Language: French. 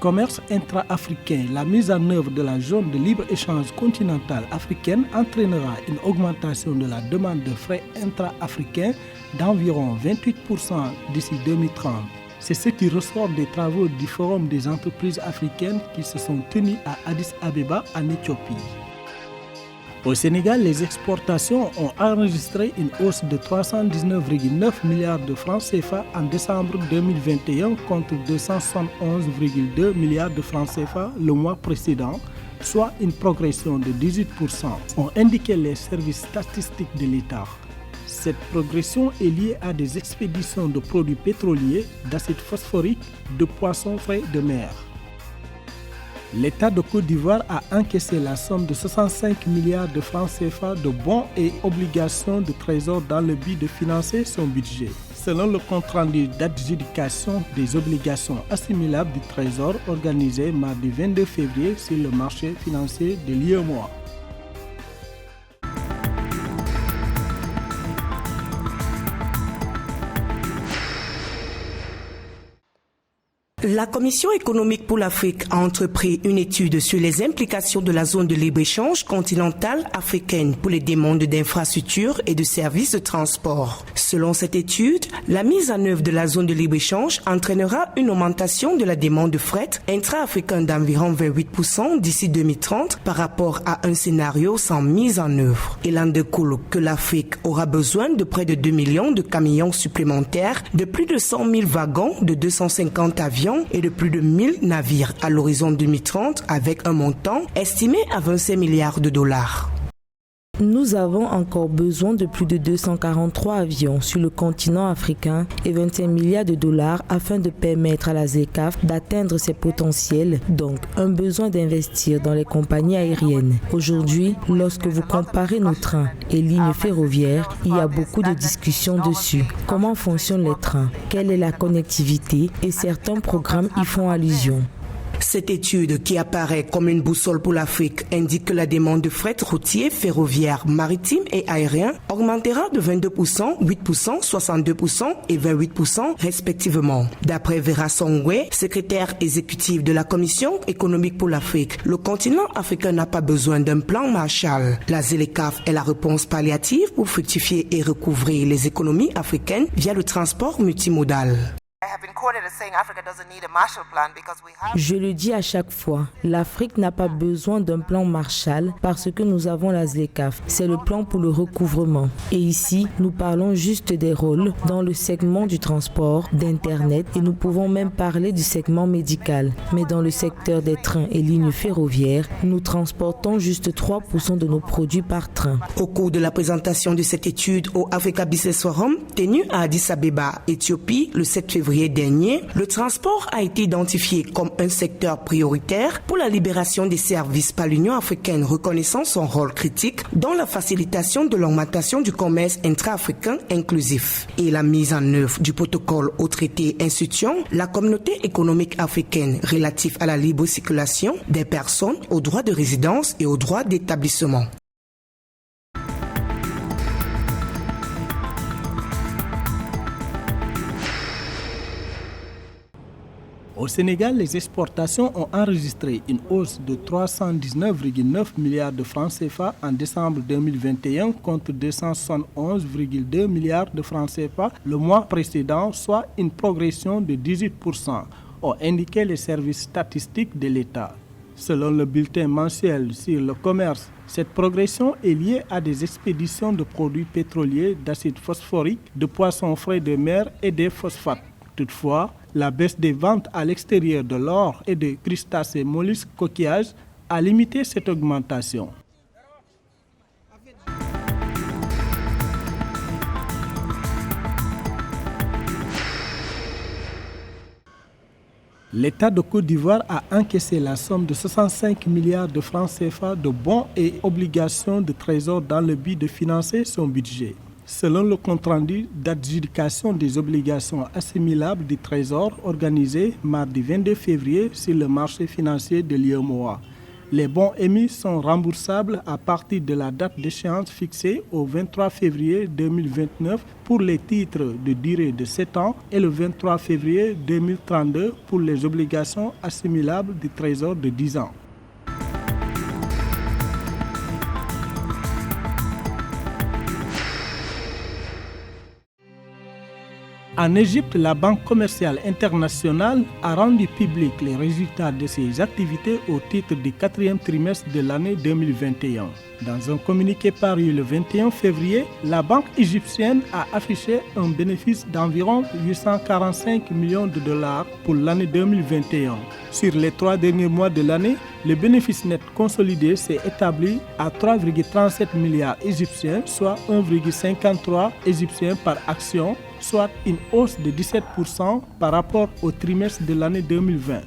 Commerce intra-africain, la mise en œuvre de la zone de libre-échange continentale africaine entraînera une augmentation de la demande de frais intra-africains d'environ 28% d'ici 2030. C'est ce qui ressort des travaux du Forum des entreprises africaines qui se sont tenus à Addis Abeba en Éthiopie. Au Sénégal, les exportations ont enregistré une hausse de 319,9 milliards de francs CFA en décembre 2021 contre 271,2 milliards de francs CFA le mois précédent, soit une progression de 18%, ont indiqué les services statistiques de l'État. Cette progression est liée à des expéditions de produits pétroliers, d'acide phosphorique, de poissons frais de mer. L'État de Côte d'Ivoire a encaissé la somme de 65 milliards de francs CFA de bons et obligations de trésor dans le but de financer son budget. Selon le compte-rendu d'adjudication des obligations assimilables du trésor organisé mardi 22 février sur le marché financier de l'UEMOA. La Commission économique pour l'Afrique a entrepris une étude sur les implications de la zone de libre-échange continentale africaine pour les demandes d'infrastructures et de services de transport. Selon cette étude, la mise en œuvre de la zone de libre-échange entraînera une augmentation de la demande de fret intra-africain d'environ 28% d'ici 2030 par rapport à un scénario sans mise en œuvre. Il en découle que l'Afrique aura besoin de près de 2 millions de camions supplémentaires, de plus de 100 000 wagons, de 250 avions et de plus de 1000 navires à l'horizon 2030 avec un montant estimé à 25 milliards de dollars. Nous avons encore besoin de plus de 243 avions sur le continent africain et 25 milliards de dollars afin de permettre à la ZLECAf d'atteindre ses potentiels, donc un besoin d'investir dans les compagnies aériennes. Aujourd'hui, lorsque vous comparez nos trains et lignes ferroviaires, il y a beaucoup de discussions dessus. Comment fonctionnent les trains? Quelle est la connectivité? Et certains programmes y font allusion. Cette étude, qui apparaît comme une boussole pour l'Afrique, indique que la demande de fret routier, ferroviaire, maritime et aérien augmentera de 22%, 8%, 62% et 28% respectivement. D'après Vera Songwe, secrétaire exécutive de la Commission économique pour l'Afrique, le continent africain n'a pas besoin d'un plan Marshall. La ZLECAf est la réponse palliative pour fructifier et recouvrir les économies africaines via le transport multimodal. Je le dis à chaque fois, l'Afrique n'a pas besoin d'un plan Marshall parce que nous avons la ZLECAf. C'est le plan pour le recouvrement. Et ici, nous parlons juste des rôles dans le segment du transport, d'Internet et nous pouvons même parler du segment médical. Mais dans le secteur des trains et lignes ferroviaires, nous transportons juste 3% de nos produits par train. Au cours de la présentation de cette étude au Africa Business Forum, tenu à Addis Abeba, Éthiopie, le 7 février dernier, le transport a été identifié comme un secteur prioritaire pour la libération des services par l'Union africaine, reconnaissant son rôle critique dans la facilitation de l'augmentation du commerce intra-africain inclusif et la mise en œuvre du protocole au traité instituant la communauté économique africaine relatif à la libre circulation des personnes, aux droits de résidence et aux droits d'établissement. Au Sénégal, les exportations ont enregistré une hausse de 319,9 milliards de francs CFA en décembre 2021 contre 271,2 milliards de francs CFA le mois précédent, soit une progression de 18%, ont indiqué les services statistiques de l'État. Selon le bulletin mensuel sur le commerce, cette progression est liée à des expéditions de produits pétroliers, d'acide phosphorique, de poissons frais de mer et des phosphates. Toutefois, la baisse des ventes à l'extérieur de l'or et des crustacés mollusques coquillages a limité cette augmentation. L'État de Côte d'Ivoire a encaissé la somme de 65 milliards de francs CFA de bons et obligations de trésor dans le but de financer son budget. Selon le compte-rendu d'adjudication des obligations assimilables du Trésor organisé mardi 22 février sur le marché financier de l'UEMOA, Les bons émis sont remboursables à partir de la date d'échéance fixée au 23 février 2029 pour les titres de durée de 7 ans et le 23 février 2032 pour les obligations assimilables du Trésor de 10 ans. En Égypte, la Banque commerciale internationale a rendu public les résultats de ses activités au titre du 4e trimestre de l'année 2021. Dans un communiqué paru le 21 février, la banque égyptienne a affiché un bénéfice d'environ 845 millions de dollars pour l'année 2021. Sur les 3 derniers mois de l'année, le bénéfice net consolidé s'est établi à 3,37 milliards égyptiens, soit 1,53 égyptiens par action, soit une hausse de 17% par rapport au trimestre de l'année 2020.